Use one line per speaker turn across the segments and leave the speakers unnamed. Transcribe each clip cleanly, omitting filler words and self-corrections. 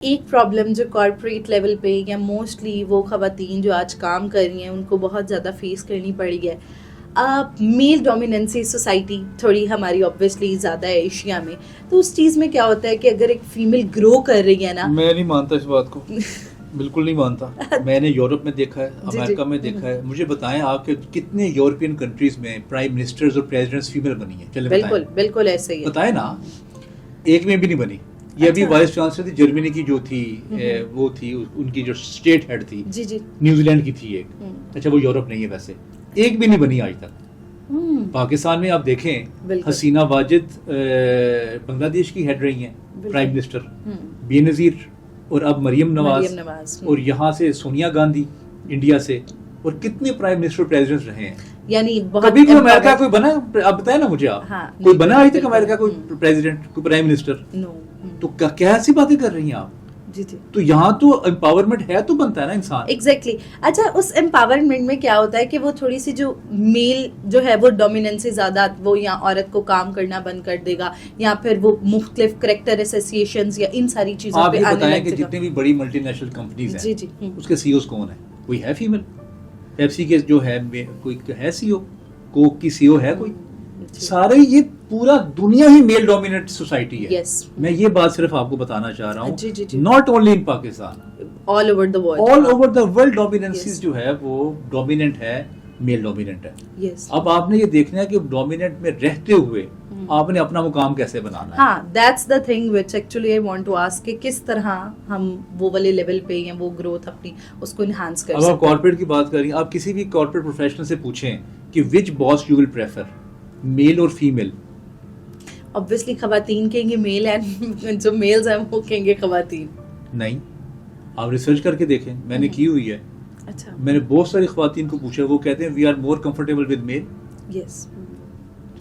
ایک پرابلم جو corporate level پہ یا موسٹلی وہ خواتین جو آج کام کر رہی ہیں ان کو بہت زیادہ فیس کرنی پڑی ہے، میل ڈومیننسی سوسائٹی تھوڑی ہماری آبویسلی زیادہ ہے ایشیا میں، تو اس چیز میں کیا ہوتا ہے کہ اگر ایک فیمیل گرو کر رہی ہے نا،
میں نہیں مانتا اس بات کو، بالکل نہیں مانتا. میں نے یورپ میں دیکھا ہے، امریکہ میں دیکھا ہے. مجھے بتائیں آپ کے کتنے یورپین کنٹریز میں پرائم منسٹرز اور پریزیڈنٹس فیمیل بنی ہیں؟ چلے
بالکل بالکل ایسے ہی
بتائیں نا، ایک میں بھی نہیں بنی. یہ ابھی وائس چانسلر تھی جرمنی کی جو تھی، وہ تھی ان کی جو اسٹیٹ ہیڈ تھی، نیوزی لینڈ کی تھی ایک. اچھا وہ یورپ نہیں ہے، ویسے ایک بھی نہیں بنی آج تک. پاکستان میں آپ دیکھیں حسینہ واجد بنگلہ دیش کی ہیڈ رہی ہیں پرائم منسٹر، بے نظیر، اور اب مریم نواز، اور یہاں سے سونیا گاندھی انڈیا سے، اور کتنے پرائم منسٹر پریزیڈنٹ رہے ہیں.
یعنی
کبھی کوئی امریکہ کوئی بنا؟ آپ بتائیں نا مجھے، آپ کوئی بنا آج تک امریکہ کوئی پریزیڈنٹ، کوئی پرائم منسٹر؟ تو کیا ایسی باتیں کر رہی ہیں آپ؟
جی جی،
تو یہاں تو امپاورمنٹ ہے تو بنتا ہے نا انسان.
ایگزیکٹلی. اچھا اس امپاورمنٹ میں کیا ہوتا ہے کہ وہ تھوڑی سی جو میل جو ہے وہ ڈومیننسی زیادہ، وہ یا عورت کو کام کرنا بند کر دے گا، یا پھر وہ مختلف کریکٹر ایسوسیشنز یا ان ساری چیزوں
آپ
پہ
یہ
آنے
بتائیں
لگ
کہ
جائے گا.
جتنے بھی بڑی ملٹی نیشنل کمپنیز ہیں،
جی جی،
اس کے سی اوز کون ہیں؟ کوئی ہے فیمل؟ پیپسی کے جو ہے کوئی ہے سی او؟ کوک کی سی او ہے کوئی؟ سارے یہ پورا دنیا ہی میل ڈومیننٹ سوسائٹی ہے. میں یہ بات صرف آپ کو بتانا چاہ رہا ہوں، not only in Pakistan,
all over the world,
all over the world dominancy جو ہے وہ ڈومیننٹ ہے، میل ڈومیننٹ ہے. اب آپ نے یہ دیکھنا ہے کہ ڈومیننٹ میں رہتے ہوئے آپ نے اپنا مقام کیسے بنانا ہے.
ہاں، that's the thing which actually I want to ask کہ کس طرح ہم وہ والے لیول پہ یا وہ گروتھ اپنی اس کو انہانس کر سکتے ہیں.
اب آپ کارپوریٹ کی بات کر رہی ہیں، آپ کسی بھی کارپوریٹ پروفیشنل سے پوچھیں کہ وچ باس یو ول پریفر، میل اور فیمیل؟
obviously خواتین کہیں گے میل ہے، جو میلز ہیں وہ کہیں گے خواتین.
نہیں، آپ ریسرچ کر کے دیکھیں، میں نے کی ہوئی ہے.
اچھا،
میں نے بہت ساری خواتین کو پوچھا، وہ کہتے ہیں we are more comfortable with male.
Yes,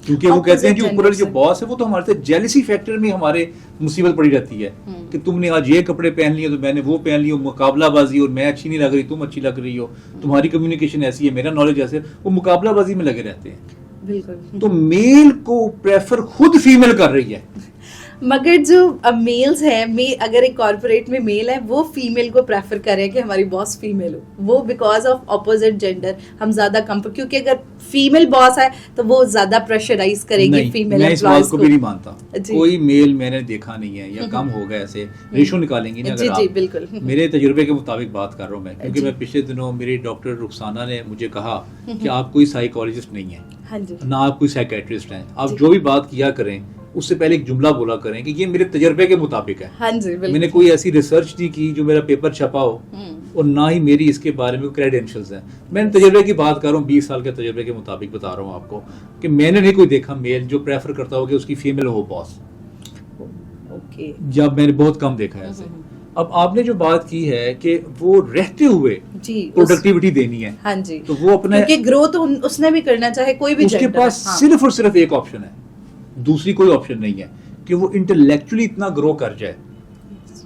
کیونکہ وہ کہتے ہیں کہ اوپر جو باس ہے وہ تو ہمارے سے جیلسی فیکٹر میں ہمارے مصیبت پڑی رہتی ہے کہ تم نے آج یہ کپڑے پہن لیے تو میں نے وہ پہن لی، مقابلہ بازی، اور میں اچھی نہیں لگ رہی، تم اچھی لگ رہی ہو، تمہاری کمیونیکیشن ایسی ہے، میرا نالج ایسے، وہ مقابلہ بازی میں لگے رہتے ہیں.
بالکل.
تو میل کو پریفر خود فیمیل کر رہی ہے.
مگر جو میلز ہیں، اگر ایک کارپوریٹ میں میل ہے وہ فیمیل کو پریفر کرے کہ ہماری باس فیمیل ہو، وہ بیکاز آف اپوزٹ جینڈر ہم زیادہ کیونکہ اگر فیمیل باس ہے تو وہ زیادہ پریشرائز کرے گی فیمیل
امپلائیز کو. میں اس بات کو بھی نہیں مانتا. کوئی میل میں نے دیکھا نہیں ہے، یا کم ہوگا، ایسے ریشو نکالیں گی نا اگر آپ.
بالکل
میرے تجربے کے مطابق بات کر رہا ہوں میں، کیونکہ میں پچھلے دنوں میری ڈاکٹر رخسانہ نے مجھے کہا کہ آپ کوئی سائیکالوجسٹ نہیں ہیں، نہ آپ کوئی سائیکیٹرسٹ ہیں، آپ جو بھی بات کیا کریں اس سے پہلے ایک جملہ بولا کریں کہ یہ میرے تجربے کے مطابق ہے. میں نے کوئی ایسی ریسرچ نہیں کی جو میرا پیپر چھپا ہو، اور نہ ہی میری اس کے بارے میں کریڈینشلز ہیں. میں نے تجربے کی بات کر رہا ہوں، 20 سال کے تجربے کے مطابق بتا رہا ہوں آپ کو کہ میں نے نہیں کوئی دیکھا میل جو پریفر کرتا ہو کہ اس کی فیمیل ہو باس. جب میں نے بہت کم دیکھا ہے ایسے. اب آپ نے جو بات کی ہے کہ وہ رہتے ہوئے پروڈکٹیوٹی دینی ہے، تو وہ اپنے
گروتھ اس نے بھی کرنا چاہے کوئی بھی،
اس کے پاس صرف اور صرف ایک آپشن ہے، دوسری کوئی آپشن نہیں ہے کہ وہ انٹلیکچولی اتنا گرو کر جائے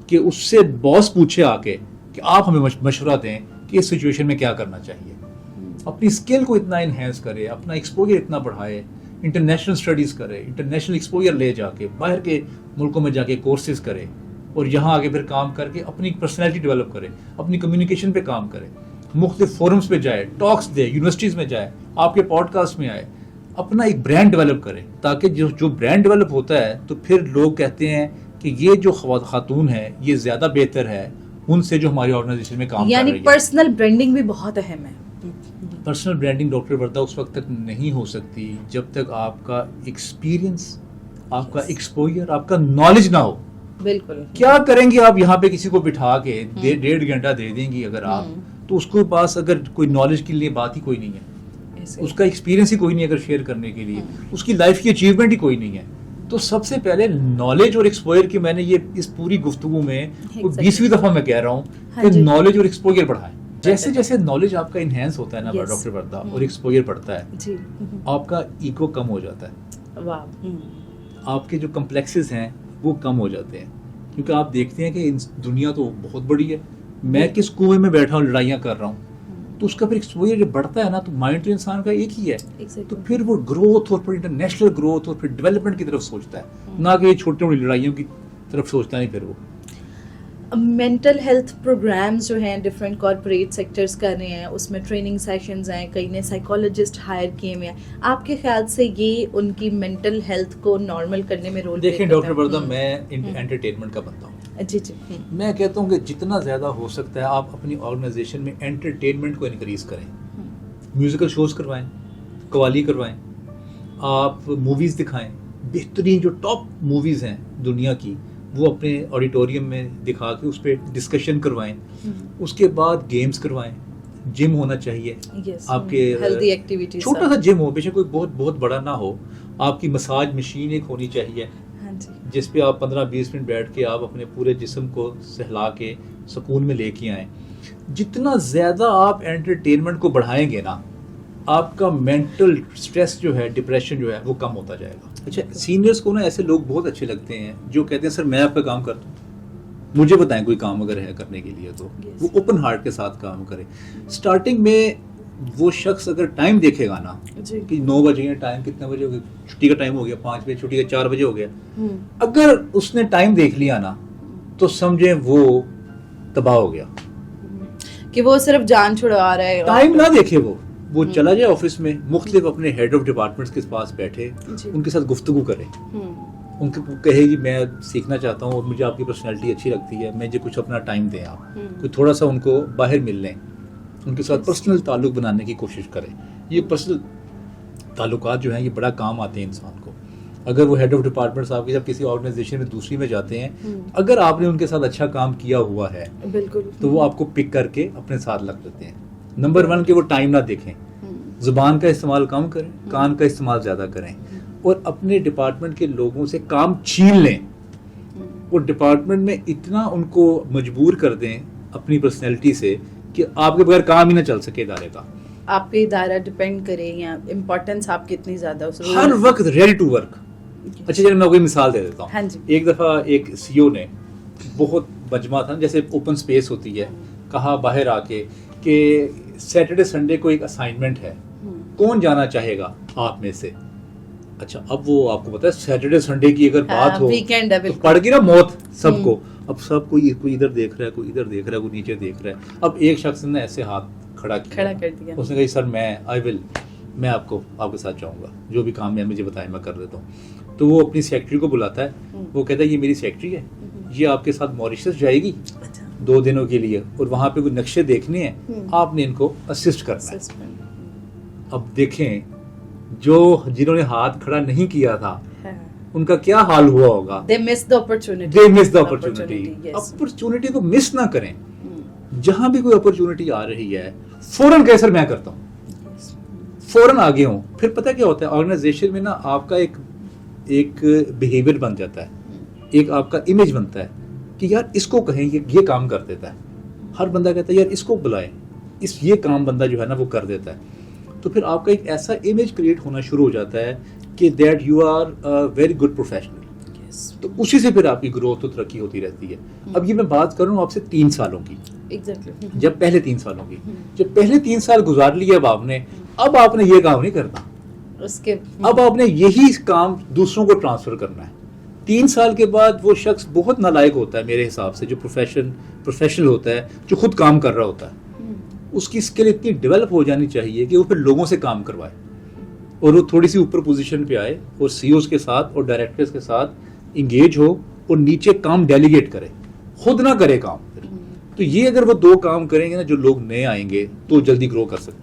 کہ اس سے باس پوچھے آ کے کہ آپ ہمیں مشورہ دیں کہ اس سچویشن میں کیا کرنا چاہیے. اپنی اسکل کو اتنا انہینس کرے، اپنا ایکسپوجر اتنا بڑھائے، انٹرنیشنل اسٹڈیز کرے، انٹرنیشنل ایکسپوجر لے جا کے باہر کے ملکوں میں جا کے کورسز کرے، اور یہاں آگے پھر کام کر کے اپنی پرسنالٹی ڈیولپ کرے، اپنی کمیونیکیشن پہ کام کرے، مختلف فورمز پہ جائے، ٹاکس دے، یونیورسٹیز میں جائے، آپ کے پوڈ کاسٹ میں آئے، اپنا ایک برانڈ ڈیولپ کرے، تاکہ جو برانڈ ڈیولپ ہوتا ہے تو پھر لوگ کہتے ہیں کہ یہ جو خاتون ہے یہ زیادہ بہتر ہے ان سے جو ہماری آرگنائزیشن میں کام کر رہی ہے.
یعنی پرسنل برانڈنگ بھی بہت اہم ہے.
پرسنل برانڈنگ ڈاکٹر وردہ اس وقت تک نہیں ہو سکتی جب تک آپ کا ایکسپیرینس، آپ کا ایکسپوجر، آپ کا نالج نہ ہو.
بالکل.
کیا کریں گے آپ یہاں پہ کسی کو بٹھا کے 1.5 گھنٹہ دے دیں گی اگر آپ، تو اس کے پاس اگر کوئی نالج کے لیے بات ہی کوئی نہیں ہے، اس کا ایکسپیرینس ہی کوئی نہیں اگر شیئر کرنے کے لیے، اس کی لائف کی اچیومنٹ ہی کوئی نہیں ہے. تو سب سے پہلے نالج اور ایکسپوجر کی، میں نے یہ اس پوری گفتگو میں 20ویں دفعہ میں کہہ رہا ہوں کہ نالج اور ایکسپوجر بڑھائیں. جیسے جیسے نالج آپ کا انہینس ہوتا ہے نا ڈاکٹر وردہ، اور ایکسپوجر بڑھتا ہے، آپ کا ایگو کم ہو جاتا ہے، آپ کے جو کمپلیکسز ہیں وہ کم ہو جاتے ہیں. کیونکہ آپ دیکھتے ہیں کہ دنیا تو بہت بڑی ہے، میں کس کنویں میں بیٹھا ہوں لڑائیاں کر رہا ہوں، تو اس کا پھر ایکسپوجر جب بڑھتا ہے نا تو مائنڈ تو انسان کا ایک ہی ہے، تو پھر وہ گروتھ اور پھر انٹرنیشنل گروتھ اور پھر ڈیولپمنٹ کی طرف سوچتا ہے، نہ کہ چھوٹی موٹی لڑائیوں کی طرف سوچتا نہیں. پھر وہ
مینٹل ہیلتھ پروگرامز جو ہیں ڈفرینٹ کارپوریٹ سیکٹرز کر رہے ہیں, اس میں ٹریننگ سیشنز ہیں, کئی نے سائیکالوجسٹ ہائر کیے ہوئے ہیں. آپ کے خیال سے یہ ان کی مینٹل ہیلتھ کو نارمل کرنے میں رول
دیکھیں ڈاکٹر بردا, میں انٹرٹینمنٹ کا بنتا ہوں.
جی جی,
میں کہتا ہوں کہ جتنا زیادہ ہو سکتا ہے آپ اپنی آرگنائزیشن میں انٹرٹینمنٹ کو انکریز کریں. میوزیکل شوز کروائیں, قوالی کروائیں, آپ موویز دکھائیں. بہترین جو ٹاپ موویز ہیں دنیا کی وہ اپنے آڈیٹوریم میں دکھا کے اس پہ ڈسکشن کروائیں. اس کے بعد گیمز کروائیں. جم ہونا چاہیے آپ کے,
ہیلدی ایکٹیویٹیز,
چھوٹا سا جم ہو, بے شک کوئی بہت بڑا نہ ہو. آپ کی مساج مشین ایک ہونی چاہیے جس پہ آپ 15-20 منٹ بیٹھ کے آپ اپنے پورے جسم کو سہلا کے سکون میں لے کے آئیں. جتنا زیادہ آپ انٹرٹینمنٹ کو بڑھائیں گے نا, آپ کا مینٹل سٹریس جو ہے, ڈپریشن جو ہے وہ کم ہوتا جائے گا. اچھا, سینئرس کو نا ایسے لوگ بہت اچھے لگتے ہیں جو کہتے ہیں سر میں آپ کا کام کرتا ہوں, مجھے بتائیں کوئی کام اگر ہے کرنے کے لیے تو وہ اوپن ہارٹ کے ساتھ کام کرے. اسٹارٹنگ میں وہ شخص اگر ٹائم دیکھے گا نا کہ 9 بجے ہیں, ٹائم کتنے بجے ہو گیا, چھٹی کا ٹائم ہو گیا 5 بجے, چھٹی کا 4 بجے ہو گیا, اگر اس نے ٹائم دیکھ لیا نا تو سمجھیں وہ تباہ ہو گیا
کہ وہ صرف جان چھڑا رہا ہے.
ٹائم نہ دیکھے, وہ چلا جائے آفس میں, مختلف اپنے ہیڈ آف ڈپارٹمنٹس کے پاس بیٹھے, ان کے ساتھ گفتگو کرے, ان کو کہے کہ میں سیکھنا چاہتا ہوں اور مجھے آپ کی پرسنالٹی اچھی لگتی ہے, مجھے کچھ اپنا ٹائم دیں, آپ کوئی تھوڑا سا ان کو باہر مل لیں, ان کے ساتھ پرسنل تعلق بنانے کی کوشش کریں. یہ پرسنل تعلقات جو ہیں یہ بڑا کام آتے ہیں انسان کو. اگر وہ ہیڈ آف ڈپارٹمنٹ صاحب کی جب کسی آرگنائزیشن میں دوسری میں جاتے ہیں, اگر آپ نے ان کے ساتھ اچھا کام کیا ہوا ہے تو وہ آپ کو پک کر کے اپنے ساتھ لگ لیتے ہیں. نمبر 1 کہ وہ ٹائم نہ دیکھیں, زبان کا استعمال کم کریں, کان کا استعمال زیادہ کریں, اور اپنے ڈپارٹمنٹ کے لوگوں سے کام چھین لیں, اور ڈپارٹمنٹ میں اتنا ان کو مجبور کر دیں اپنی پرسنالٹی سے کہ آپ کے بغیر کام ہی نہ چل سکے ادارے کا.
آپ کے ادارہ ڈپینڈ کرے یا امپورٹنس آپ کی اتنی زیادہ,
ہر وقت ریڈی ٹو ورک. اچھا چلیں میں کوئی مثال دے دیتا ہوں. ایک دفعہ ایک سی او نے بہت مجمع تھا, جیسے اوپن سپیس ہوتی ہے, کہا باہر آ کے کہ سیٹرڈے سنڈے کو ایک اسائنمنٹ ہے, کون جانا چاہے گا آپ میں سے. اچھا, اب وہ آپ کو پتا ہے سیٹرڈے سنڈے کی اگر بات ہو تو پڑ گئی نا موت سب کو. اب سب کوئی ادھر دیکھ رہا ہے, کوئی ادھر دیکھ رہا ہے, کوئی نیچے دیکھ رہا ہے. اب ایک شخص نے ایسے ہاتھ کھڑا کر دیا, اس نے کہا سر میں آپ کے ساتھ جاؤں گا, جو بھی کام ہے مجھے بتائیں میں کر دیتا ہوں. تو وہ اپنی سیکٹری کو بلاتا ہے, وہ کہتا ہے یہ میری سیکٹری ہے, یہ آپ کے ساتھ موریشس جائے گی 2 دنوں کے لیے, اور وہاں پہ کوئی نقشے دیکھنے ہیں, آپ نے ان کو اسسٹ کرنا ہے. اب دیکھیں جو جنہوں نے ہاتھ کھڑا نہیں کیا تھا ان کا کیا حال ہوا ہوگا. They miss the opportunity. Opportunity کو مس نہ کریں. جہاں بھی کوئی اپرچونٹی آ رہی ہے فوراً کہے سر میں کرتا ہوں, فوراً آگے ہوں. پھر پتہ کیا ہوتا ہے آرگنائزیشن میں نا, آپ کا ایک بیہیویئر بن جاتا ہے, ایک آپ کا امیج بنتا ہے کہ یار اس کو کہیں یہ کام کر دیتا ہے. ہر بندہ کہتا ہے یار اس کو بلائیں, یہ کام بندہ جو ہے نا وہ کر دیتا ہے. تو پھر آپ کا ایک ایسا امیج کریٹ ہونا شروع ہو جاتا ہے کہ that you are very good professional. تو اسی سے پھر آپ کی گروتھ و ترقی ہوتی رہتی ہے. اب یہ میں بات کروں آپ سے 3 سالوں کی, جب پہلے 3 سالوں کی, جب پہلے 3 سال گزار لیے اب آپ نے یہ کام نہیں کرنا, اب آپ نے یہی کام دوسروں کو ٹرانسفر کرنا ہے. 3 سال کے بعد وہ شخص بہت نالائق ہوتا ہے میرے حساب سے, جو پروفیشنل ہوتا ہے, جو خود کام کر رہا ہوتا ہے. اس کی اسکل اتنی ڈیولپ ہو جانی چاہیے کہ وہ پھر لوگوں سے کام کروائے, اور وہ تھوڑی سی اوپر پوزیشن پہ آئے اور سی اوز کے ساتھ اور ڈائریکٹرز کے ساتھ انگیج ہو, اور نیچے کام ڈیلیگیٹ کرے, خود نہ کرے کام. تو یہ اگر وہ 2 کام کریں گے نا, جو لوگ نئے آئیں گے تو جلدی گرو کر سکتے ہیں.